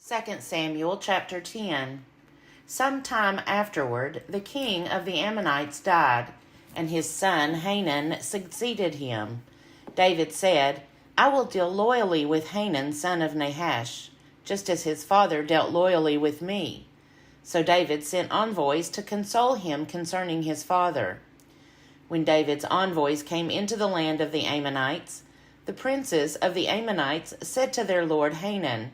2 Samuel chapter 10. Some time afterward, the king of the Ammonites died, and his son Hanun succeeded him. David said, I will deal loyally with Hanun son of Nahash, just as his father dealt loyally with me. So David sent envoys to console him concerning his father. When David's envoys came into the land of the Ammonites, the princes of the Ammonites said to their lord Hanun,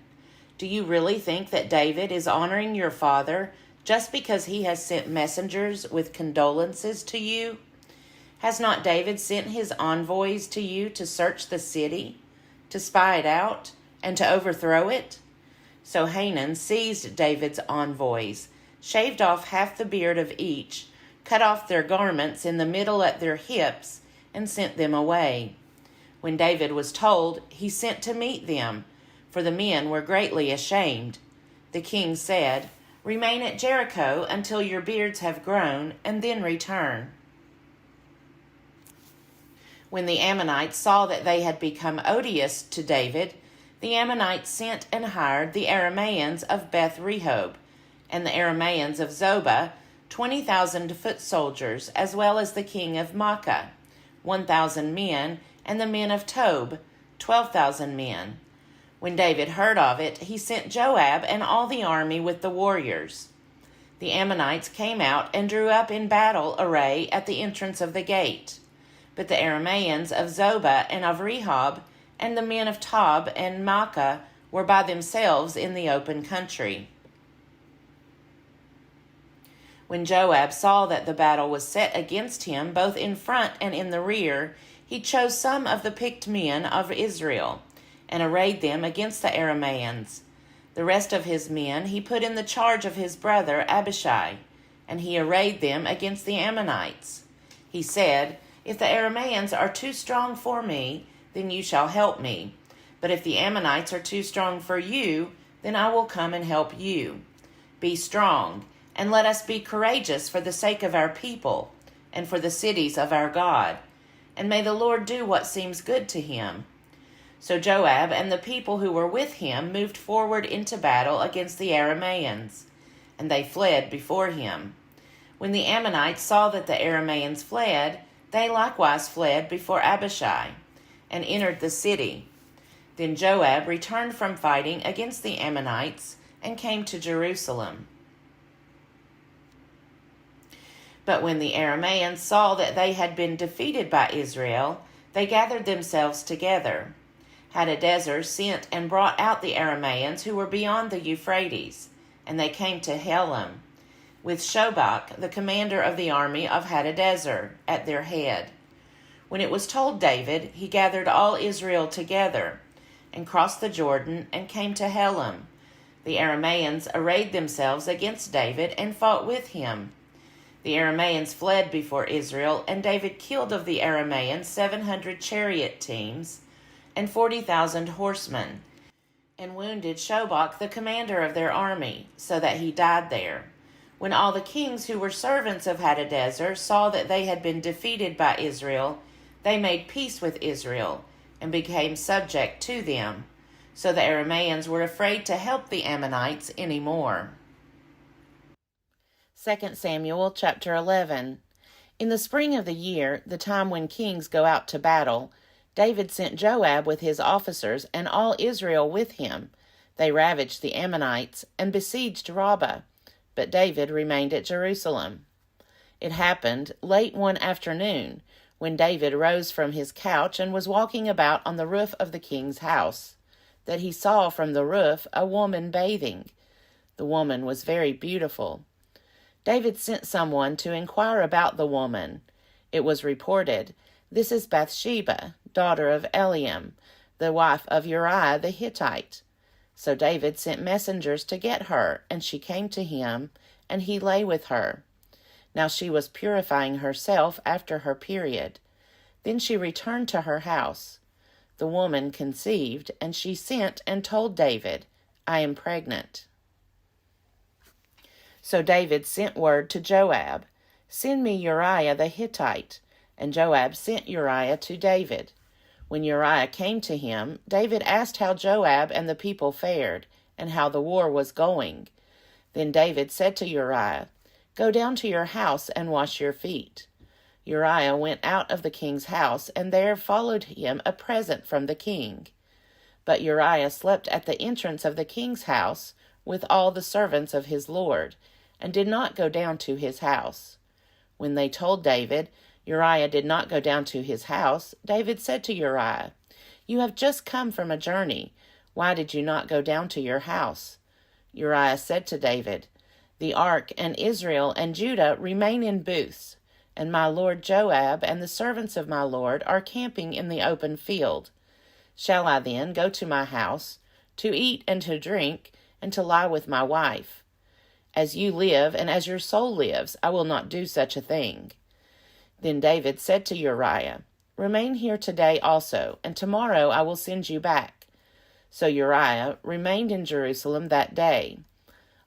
Do you really think that David is honoring your father just because he has sent messengers with condolences to you? Has not David sent his envoys to you to search the city, to spy it out, and to overthrow it? So Hanun seized David's envoys, shaved off half the beard of each, cut off their garments in the middle at their hips, and sent them away. When David was told, he sent to meet them, for the men were greatly ashamed. The king said, Remain at Jericho until your beards have grown, and then return. When the Ammonites saw that they had become odious to David, the Ammonites sent and hired the Arameans of Beth-rehob, and the Arameans of Zobah, 20,000 foot soldiers, as well as the king of Maacah, 1,000 men, and the men of Tob, 12,000 men. When David heard of it, he sent Joab and all the army with the warriors. The Ammonites came out and drew up in battle array at the entrance of the gate. But the Arameans of Zobah and of Rehob and the men of Tob and Maacah were by themselves in the open country. When Joab saw that the battle was set against him both in front and in the rear, he chose some of the picked men of Israel, and arrayed them against the Arameans. The rest of his men he put in the charge of his brother Abishai, and he arrayed them against the Ammonites. He said, If the Arameans are too strong for me, then you shall help me. But if the Ammonites are too strong for you, then I will come and help you. Be strong, and let us be courageous for the sake of our people, and for the cities of our God. And may the Lord do what seems good to him. So Joab and the people who were with him moved forward into battle against the Arameans, and they fled before him. When the Ammonites saw that the Arameans fled, they likewise fled before Abishai, and entered the city. Then Joab returned from fighting against the Ammonites, and came to Jerusalem. But when the Arameans saw that they had been defeated by Israel, they gathered themselves together. Hadadezer sent and brought out the Arameans who were beyond the Euphrates, and they came to Helam, with Shobach, the commander of the army of Hadadezer, at their head. When it was told David, he gathered all Israel together, and crossed the Jordan, and came to Helam. The Arameans arrayed themselves against David, and fought with him. The Arameans fled before Israel, and David killed of the Arameans 700 chariot teams, and 40,000 horsemen, and wounded Shobach, the commander of their army, so that he died there. When all the kings who were servants of Hadadezer saw that they had been defeated by Israel, they made peace with Israel, and became subject to them. So the Arameans were afraid to help the Ammonites any more. 2 Samuel chapter 11. In the spring of the year, the time when kings go out to battle, David sent Joab with his officers and all Israel with him. They ravaged the Ammonites and besieged Rabbah, but David remained at Jerusalem. It happened late one afternoon, when David rose from his couch and was walking about on the roof of the king's house, that he saw from the roof a woman bathing. The woman was very beautiful. David sent someone to inquire about the woman. It was reported, This is Bathsheba, daughter of Eliam, the wife of Uriah the Hittite. So David sent messengers to get her, and she came to him, and he lay with her. Now she was purifying herself after her period. Then she returned to her house. The woman conceived, and she sent and told David, I am pregnant. So David sent word to Joab, Send me Uriah the Hittite. And Joab sent Uriah to David. When Uriah came to him, David asked how Joab and the people fared, and how the war was going. Then David said to Uriah, "Go down to your house and wash your feet." Uriah went out of the king's house, and there followed him a present from the king. But Uriah slept at the entrance of the king's house with all the servants of his lord, and did not go down to his house. When they told David Uriah did not go down to his house, David said to Uriah, "You have just come from a journey. Why did you not go down to your house?" Uriah said to David, "The ark and Israel and Judah remain in booths, and my lord Joab and the servants of my lord are camping in the open field. Shall I then go to my house, to eat and to drink, and to lie with my wife? As you live and as your soul lives, I will not do such a thing." Then David said to Uriah, "Remain here today also, and tomorrow I will send you back." So Uriah remained in Jerusalem that day.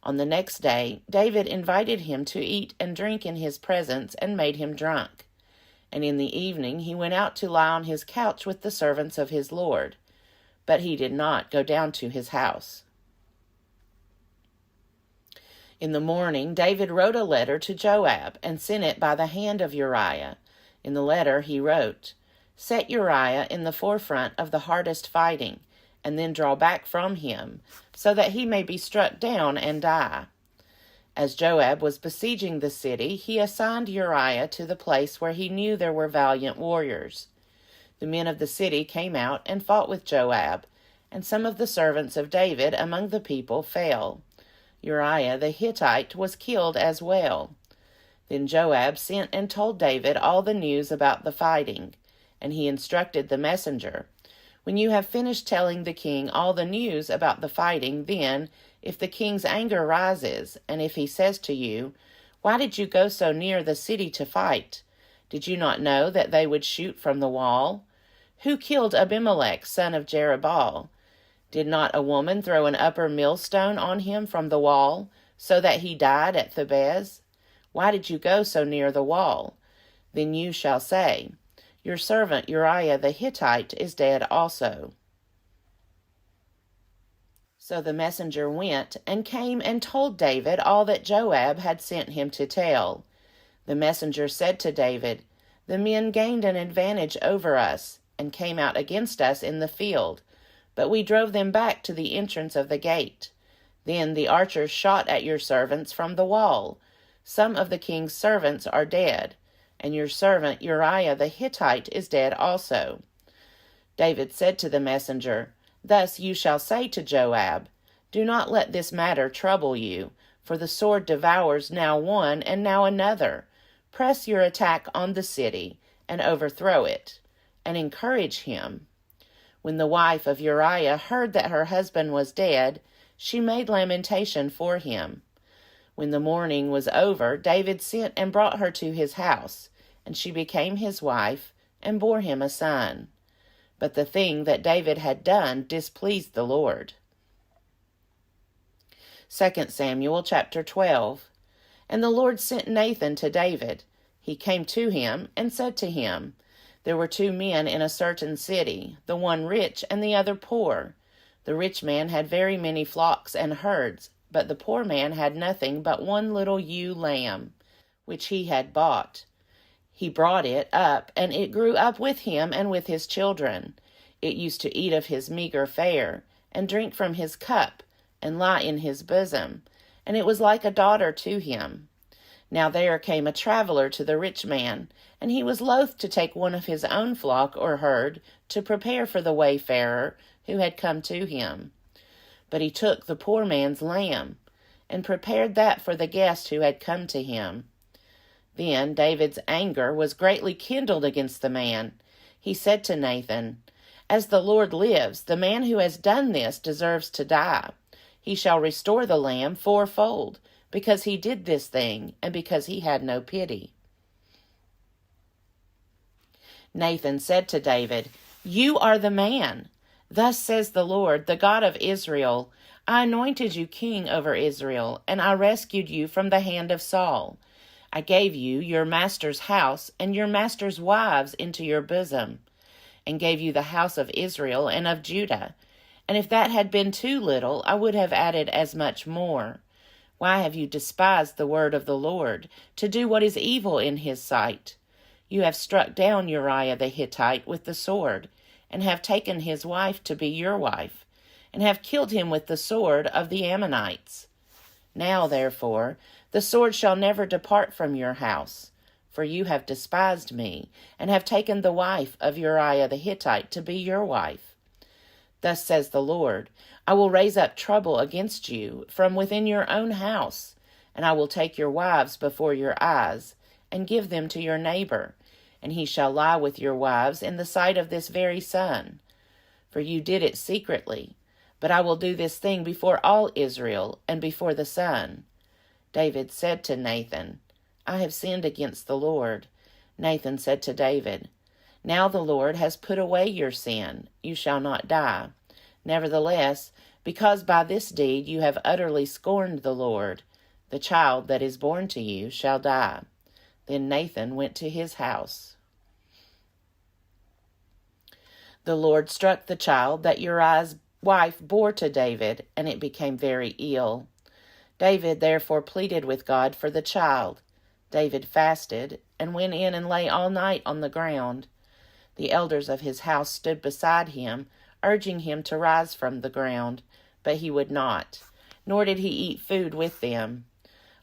On the next day, David invited him to eat and drink in his presence and made him drunk. And in the evening he went out to lie on his couch with the servants of his lord. But he did not go down to his house. In the morning, David wrote a letter to Joab and sent it by the hand of Uriah. In the letter he wrote, "Set Uriah in the forefront of the hardest fighting, and then draw back from him, so that he may be struck down and die." As Joab was besieging the city, he assigned Uriah to the place where he knew there were valiant warriors. The men of the city came out and fought with Joab, and some of the servants of David among the people fell. Uriah the Hittite was killed as well. Then Joab sent and told David all the news about the fighting, and he instructed the messenger, "When you have finished telling the king all the news about the fighting, then, if the king's anger rises, and if he says to you, 'Why did you go so near the city to fight? Did you not know that they would shoot from the wall? Who killed Abimelech, son of Jerubbaal? Did not a woman throw an upper millstone on him from the wall, so that he died at Thebez? Why did you go so near the wall?' Then you shall say, 'Your servant Uriah the Hittite is dead also.'" So the messenger went and came and told David all that Joab had sent him to tell. The messenger said to David, "The men gained an advantage over us, and came out against us in the field, but we drove them back to the entrance of the gate. Then the archers shot at your servants from the wall. Some of the king's servants are dead, and your servant Uriah the Hittite is dead also." David said to the messenger, "Thus you shall say to Joab, 'Do not let this matter trouble you, for the sword devours now one and now another. Press your attack on the city, and overthrow it, and encourage him.'" When the wife of Uriah heard that her husband was dead, she made lamentation for him. When the mourning was over, David sent and brought her to his house, and she became his wife, and bore him a son. But the thing that David had done displeased the Lord. 2 Samuel chapter 12. And the Lord sent Nathan to David. He came to him and said to him, "There were 2 men in a certain city, the one rich and the other poor. The rich man had very many flocks and herds, but the poor man had nothing but one little ewe lamb, which he had bought. He brought it up, and it grew up with him and with his children. It used to eat of his meager fare, and drink from his cup, and lie in his bosom, and it was like a daughter to him. Now there came a traveler to the rich man, and he was loath to take one of his own flock or herd to prepare for the wayfarer who had come to him. But he took the poor man's lamb, and prepared that for the guest who had come to him. Then David's anger was greatly kindled against the man. He said to Nathan, "As the Lord lives, the man who has done this deserves to die. He shall restore the lamb 4-fold, because he did this thing, and because he had no pity." Nathan said to David, "You are the man. Thus says the Lord, the God of Israel, I anointed you king over Israel, and I rescued you from the hand of Saul. I gave you your master's house and your master's wives into your bosom, and gave you the house of Israel and of Judah. And if that had been too little, I would have added as much more. Why have you despised the word of the Lord, to do what is evil in his sight? You have struck down Uriah the Hittite with the sword, and have taken his wife to be your wife, and have killed him with the sword of the Ammonites. Now, therefore, the sword shall never depart from your house, for you have despised me, and have taken the wife of Uriah the Hittite to be your wife. Thus says the Lord, I will raise up trouble against you from within your own house, and I will take your wives before your eyes, and give them to your neighbor, and he shall lie with your wives in the sight of this very sun. For you did it secretly, but I will do this thing before all Israel and before the sun. David said to Nathan, I have sinned against the Lord. Nathan said to David, Now the Lord has put away your sin. You shall not die. Nevertheless, because by this deed you have utterly scorned the Lord, the child that is born to you shall die. Then Nathan went to his house. The Lord struck the child that Uriah's wife bore to David, and it became very ill. David therefore pleaded with God for the child. David fasted, and went in and lay all night on the ground. The elders of his house stood beside him, urging him to rise from the ground, but he would not, nor did he eat food with them.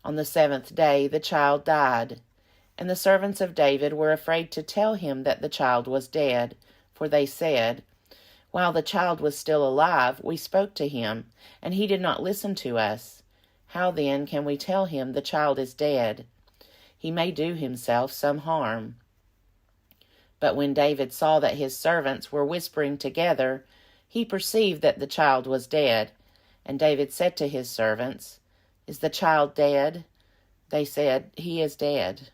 On the 7th day the child died, and the servants of David were afraid to tell him that the child was dead, for they said, While the child was still alive, we spoke to him, and he did not listen to us. How then can we tell him the child is dead? He may do himself some harm. But when David saw that his servants were whispering together, he perceived that the child was dead. And David said to his servants, Is the child dead? They said, He is dead.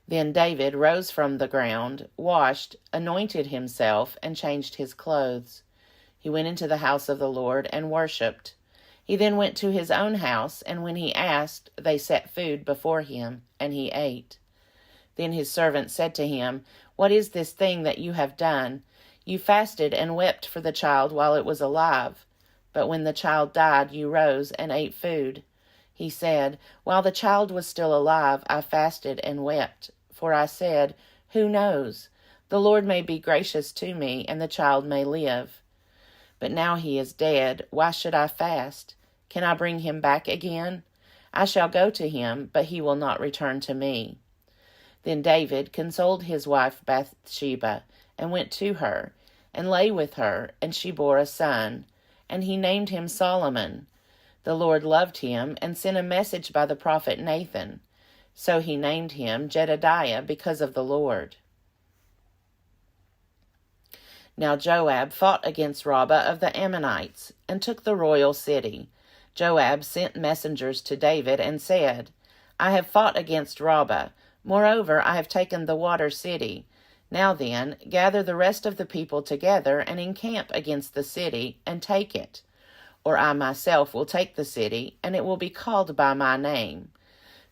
Then David rose from the ground, washed, anointed himself, and changed his clothes. He went into the house of the Lord and worshipped. He then went to his own house, and when he asked, they set food before him, and he ate. Then his servant said to him, What is this thing that you have done? You fasted and wept for the child while it was alive. But when the child died, you rose and ate food. He said, While the child was still alive, I fasted and wept. For I said, Who knows? The Lord may be gracious to me, and the child may live. But now he is dead. Why should I fast? Can I bring him back again? I shall go to him, but he will not return to me. Then David consoled his wife Bathsheba, and went to her, and lay with her, and she bore a son, and he named him Solomon. The Lord loved him, and sent a message by the prophet Nathan. So he named him Jedediah because of the Lord. Now Joab fought against Rabbah of the Ammonites, and took the royal city. Joab sent messengers to David, and said, I have fought against Rabbah. Moreover, I have taken the water city. Now then, gather the rest of the people together, and encamp against the city, and take it. Or I myself will take the city, and it will be called by my name.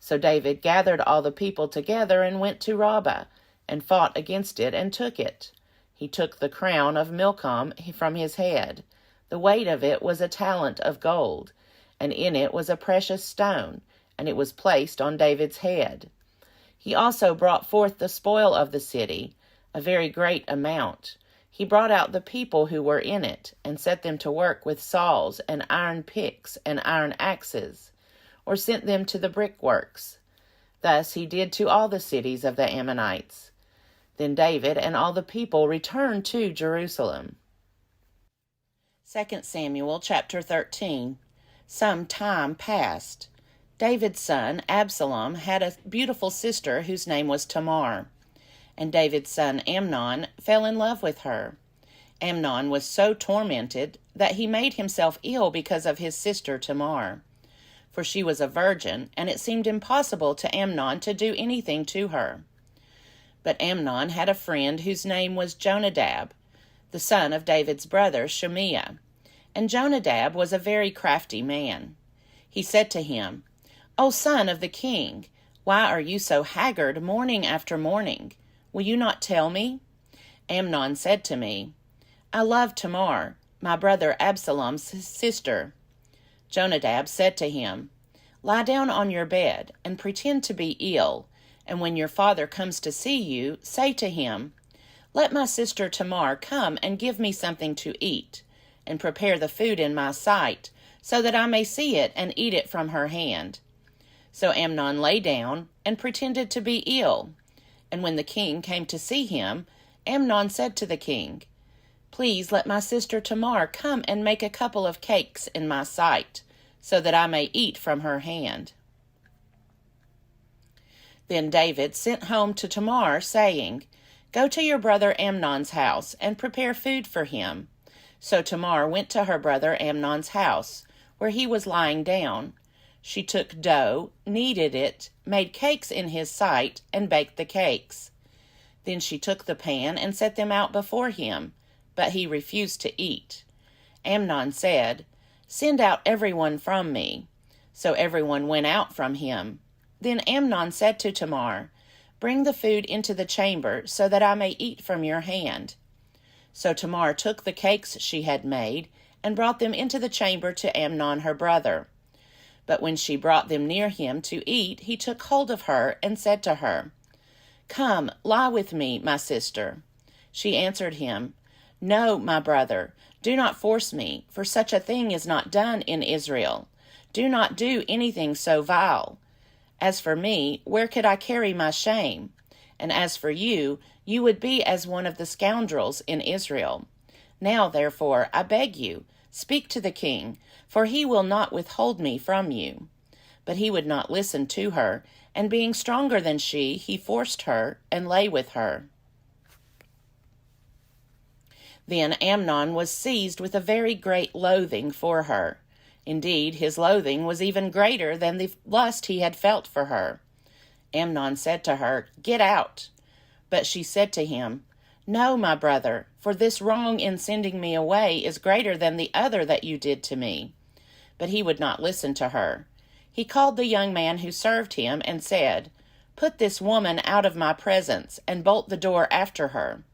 So David gathered all the people together, and went to Rabbah, and fought against it, and took it. He took the crown of Milcom from his head. The weight of it was a talent of gold, and in it was a precious stone, and it was placed on David's head. He also brought forth the spoil of the city, a very great amount. He brought out the people who were in it, and set them to work with saws and iron picks and iron axes, or sent them to the brickworks. Thus he did to all the cities of the Ammonites. Then David and all the people returned to Jerusalem. 2 Samuel chapter 13. Some time passed. David's son Absalom had a beautiful sister whose name was Tamar, and David's son Amnon fell in love with her. Amnon was so tormented that he made himself ill because of his sister Tamar, for she was a virgin, and it seemed impossible to Amnon to do anything to her. But Amnon had a friend whose name was Jonadab, the son of David's brother Shimea, and Jonadab was a very crafty man. He said to him, O son of the king, why are you so haggard morning after morning? Will you not tell me? Amnon said to me, I love Tamar, my brother Absalom's sister." Jonadab said to him, "Lie down on your bed and pretend to be ill, and when your father comes to see you, say to him, 'Let my sister Tamar come and give me something to eat, and prepare the food in my sight, so that I may see it and eat it from her hand.'" So Amnon lay down and pretended to be ill. And when the king came to see him, Amnon said to the king, "Please let my sister Tamar come and make a couple of cakes in my sight, so that I may eat from her hand." Then David sent home to Tamar, saying, "Go to your brother Amnon's house and prepare food for him." So Tamar went to her brother Amnon's house, where he was lying down. She took dough, kneaded it, made cakes in his sight, and baked the cakes. Then she took the pan and set them out before him, but he refused to eat. Amnon said, "Send out everyone from me." So everyone went out from him. Then Amnon said to Tamar, "Bring the food into the chamber, so that I may eat from your hand." So Tamar took the cakes she had made, and brought them into the chamber to Amnon her brother. But when she brought them near him to eat, he took hold of her, and said to her, "Come, lie with me, my sister." She answered him, "No, my brother, do not force me, for such a thing is not done in Israel. Do not do anything so vile. As for me, where could I carry my shame? And as for you, you would be as one of the scoundrels in Israel. Now, therefore, I beg you, speak to the king, for he will not withhold me from you." But he would not listen to her, and being stronger than she, he forced her, and lay with her. Then Amnon was seized with a very great loathing for her. Indeed, his loathing was even greater than the lust he had felt for her. Amnon said to her, "Get out." But she said to him, "No, my brother, for this wrong in sending me away is greater than the other that you did to me." But he would not listen to her. He called the young man who served him and said, "Put this woman out of my presence, and bolt the door after her."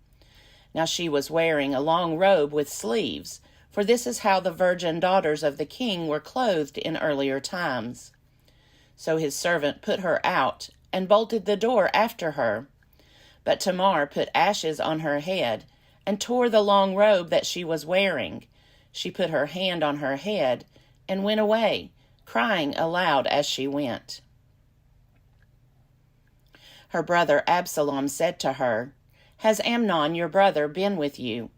Now she was wearing a long robe with sleeves, for this is how the virgin daughters of the king were clothed in earlier times. So his servant put her out, and bolted the door after her. But Tamar put ashes on her head, and tore the long robe that she was wearing. She put her hand on her head, and went away, crying aloud as she went. Her brother Absalom said to her, "Has Amnon your brother been with you?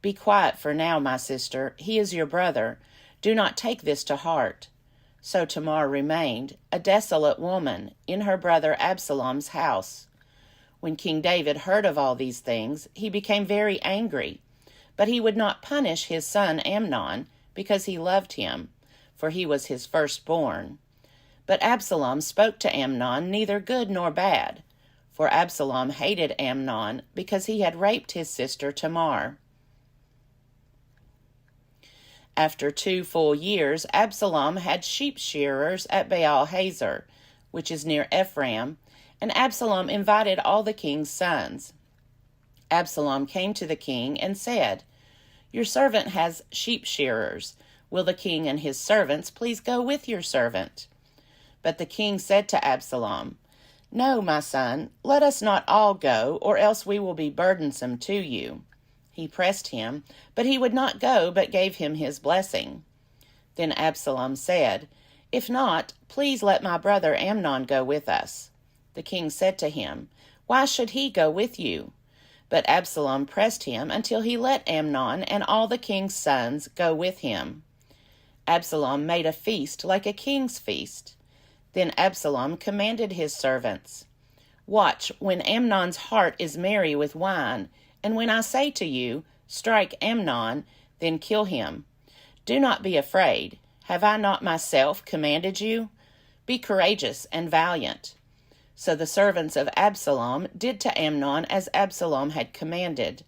Be quiet for now, my sister. He is your brother. Do not take this to heart." So Tamar remained, a desolate woman, in her brother Absalom's house. When King David heard of all these things, he became very angry. But he would not punish his son Amnon, because he loved him, for he was his firstborn. But Absalom spoke to Amnon neither good nor bad, for Absalom hated Amnon because he had raped his sister Tamar. After 2 full years, Absalom had sheep shearers at Baal-hazor, which is near Ephraim, and Absalom invited all the king's sons. Absalom came to the king and said, "Your servant has sheep shearers. Will the king and his servants please go with your servant?" But the king said to Absalom, "No, my son, let us not all go, or else we will be burdensome to you." He pressed him, but he would not go, but gave him his blessing. Then Absalom said, "If not, please let my brother Amnon go with us." The king said to him, "Why should he go with you?" But Absalom pressed him until he let Amnon and all the king's sons go with him. Absalom made a feast like a king's feast. Then Absalom commanded his servants, "Watch when Amnon's heart is merry with wine, and when I say to you, 'Strike Amnon,' then kill him. Do not be afraid. Have I not myself commanded you? Be courageous and valiant." So the servants of Absalom did to Amnon as Absalom had commanded.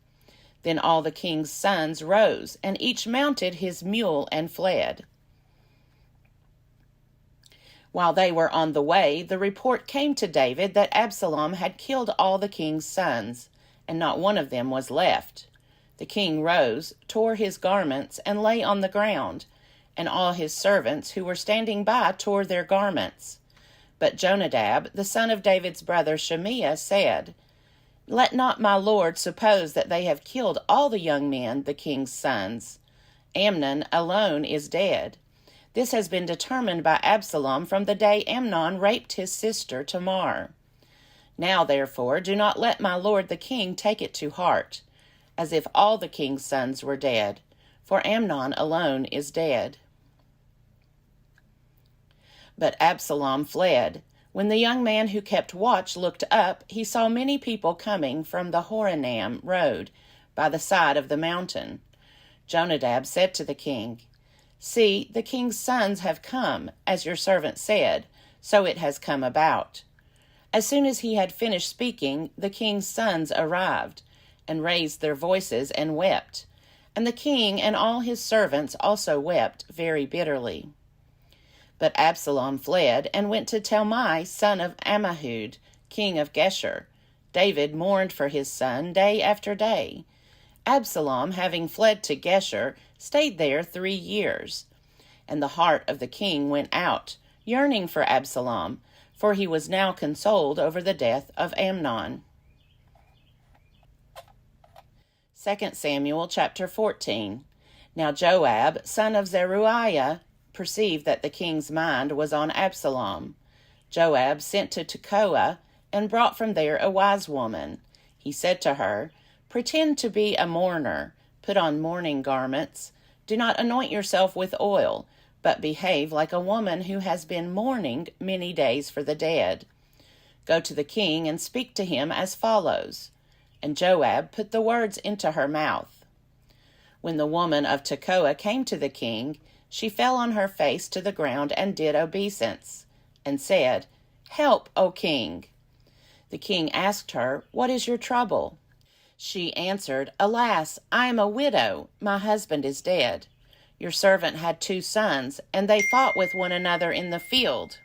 Then all the king's sons rose, and each mounted his mule and fled. While they were on the way, the report came to David that Absalom had killed all the king's sons, and not one of them was left. The king rose, tore his garments, and lay on the ground, and all his servants who were standing by tore their garments. But Jonadab, the son of David's brother Shimea, said, "Let not my lord suppose that they have killed all the young men, the king's sons. Amnon alone is dead. This has been determined by Absalom from the day Amnon raped his sister Tamar. Now, therefore, do not let my lord the king take it to heart, as if all the king's sons were dead, for Amnon alone is dead." But Absalom fled. When the young man who kept watch looked up, he saw many people coming from the Horonaim road by the side of the mountain. Jonadab said to the king, "See, the king's sons have come, as your servant said, so it has come about." As soon as he had finished speaking, the king's sons arrived, and raised their voices and wept. And the king and all his servants also wept very bitterly. But Absalom fled and went to Talmai, son of Ammihud, king of Geshur. David mourned for his son day after day. Absalom, having fled to Geshur, stayed there 3 years. And the heart of the king went out, yearning for Absalom, for he was now consoled over the death of Amnon. 2 Samuel chapter 14. Now Joab, son of Zeruiah, perceived that the king's mind was on Absalom. Joab sent to Tekoa and brought from there a wise woman. He said to her, "Pretend to be a mourner, put on mourning garments. Do not anoint yourself with oil, but behave like a woman who has been mourning many days for the dead. Go to the king and speak to him as follows." And Joab put the words into her mouth. When the woman of Tekoa came to the king, she fell on her face to the ground and did obeisance, and said, "Help, O king." The king asked her, "What is your trouble?" She answered, "Alas, I am a widow. My husband is dead. Your servant had 2 sons, and they fought with one another in the field.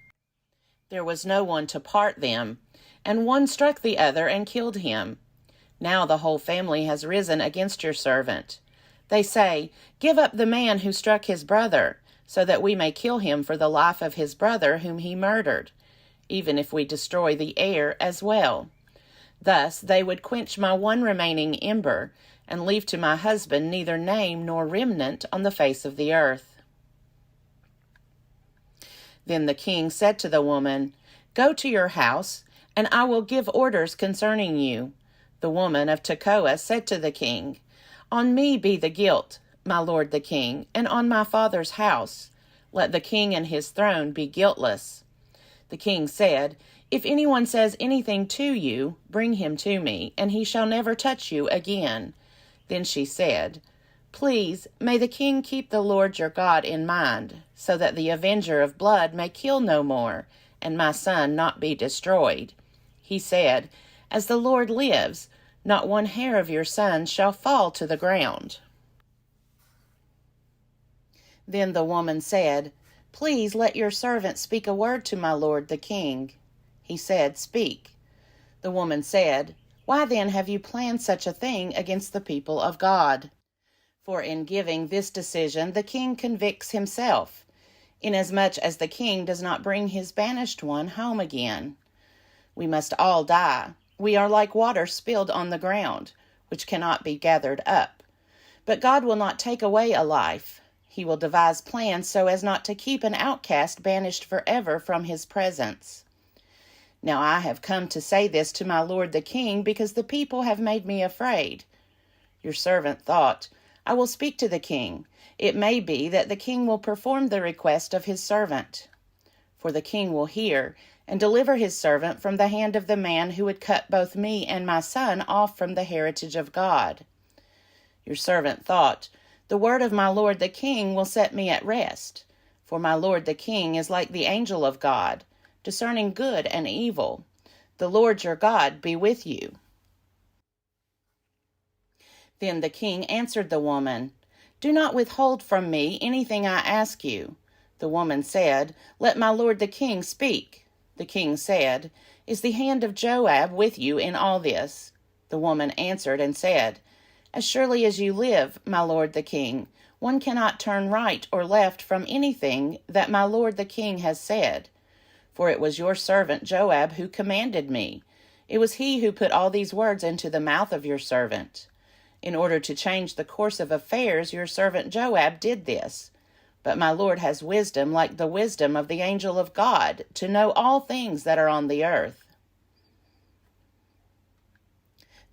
There was no one to part them, and one struck the other and killed him. Now the whole family has risen against your servant. They say, 'Give up the man who struck his brother, so that we may kill him for the life of his brother whom he murdered, even if we destroy the heir as well.' Thus they would quench my one remaining ember, and leave to my husband neither name nor remnant on the face of the earth." Then the king said to the woman, "Go to your house, and I will give orders concerning you." The woman of Tekoa said to the king, "On me be the guilt, my lord the king, and on my father's house. Let the king and his throne be guiltless." The king said, "If anyone says anything to you, bring him to me, and he shall never touch you again." Then she said, "Please, may the king keep the Lord your God in mind, so that the avenger of blood may kill no more, and my son not be destroyed." He said, "As the Lord lives, not one hair of your son shall fall to the ground." Then the woman said, "Please let your servant speak a word to my lord the king." He said, "Speak." The woman said, "Why then have you planned such a thing against the people of God? For in giving this decision the king convicts himself, inasmuch as the king does not bring his banished one home again. We must all die. We are like water spilled on the ground, which cannot be gathered up. But God will not take away a life. He will devise plans so as not to keep an outcast banished forever from his presence. Now I have come to say this to my lord the king, because the people have made me afraid. Your servant thought, I will speak to the king. It may be that the king will perform the request of his servant. For the king will hear, and deliver his servant from the hand of the man who would cut both me and my son off from the heritage of God. Your servant thought, the word of my lord the king will set me at rest. For my lord the king is like the angel of God, discerning good and evil. The Lord your God be with you. Then the king answered the woman, Do not withhold from me anything I ask you. The woman said, Let my lord the king speak. The king said, Is the hand of Joab with you in all this? The woman answered and said, As surely as you live, my lord the king, one cannot turn right or left from anything that my lord the king has said. For it was your servant Joab who commanded me. It was he who put all these words into the mouth of your servant. In order to change the course of affairs, your servant Joab did this. But my lord has wisdom like the wisdom of the angel of God, to know all things that are on the earth.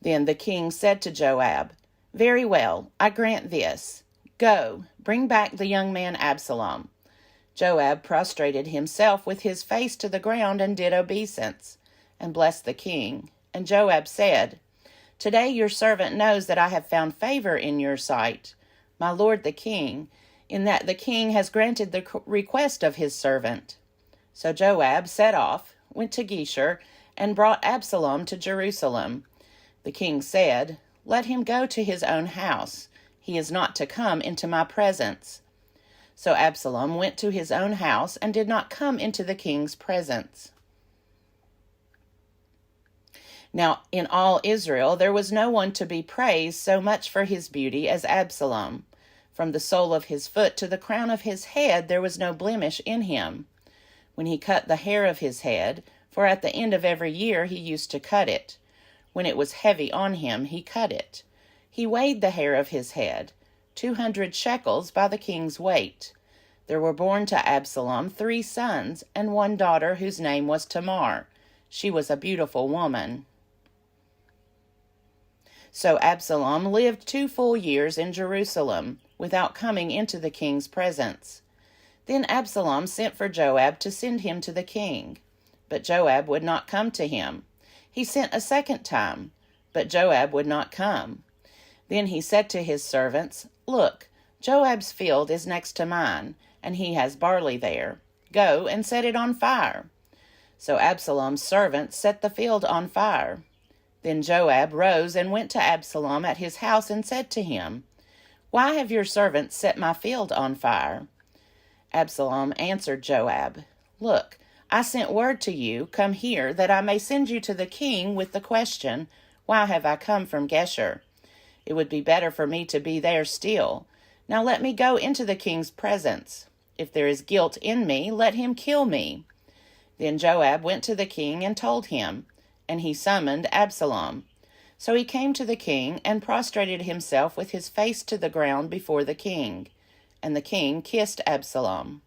Then the king said to Joab, Very well, I grant this. Go, bring back the young man Absalom. Joab prostrated himself with his face to the ground and did obeisance, and blessed the king. And Joab said, Today your servant knows that I have found favor in your sight, my lord the king, in that the king has granted the request of his servant. So Joab set off, went to Geshur, and brought Absalom to Jerusalem. The king said, Let him go to his own house. He is not to come into my presence. So Absalom went to his own house and did not come into the king's presence. Now in all Israel there was no one to be praised so much for his beauty as Absalom. From the sole of his foot to the crown of his head there was no blemish in him. When he cut the hair of his head, for at the end of every year he used to cut it, when it was heavy on him, he cut it. He weighed the hair of his head, 200 shekels by the king's weight. There were born to Absalom 3 sons and 1 daughter whose name was Tamar. She was a beautiful woman. So Absalom lived 2 full years in Jerusalem, without coming into the king's presence. Then Absalom sent for Joab to send him to the king. But Joab would not come to him. He sent a second time, but Joab would not come. Then he said to his servants, Look, Joab's field is next to mine, and he has barley there. Go and set it on fire. So Absalom's servants set the field on fire. Then Joab rose and went to Absalom at his house and said to him, Why have your servants set my field on fire? Absalom answered Joab, Look, I sent word to you, Come here, that I may send you to the king with the question, Why have I come from Geshur? It would be better for me to be there still. Now let me go into the king's presence. If there is guilt in me, let him kill me. Then Joab went to the king and told him, and he summoned Absalom. So he came to the king and prostrated himself with his face to the ground before the king. And the king kissed Absalom.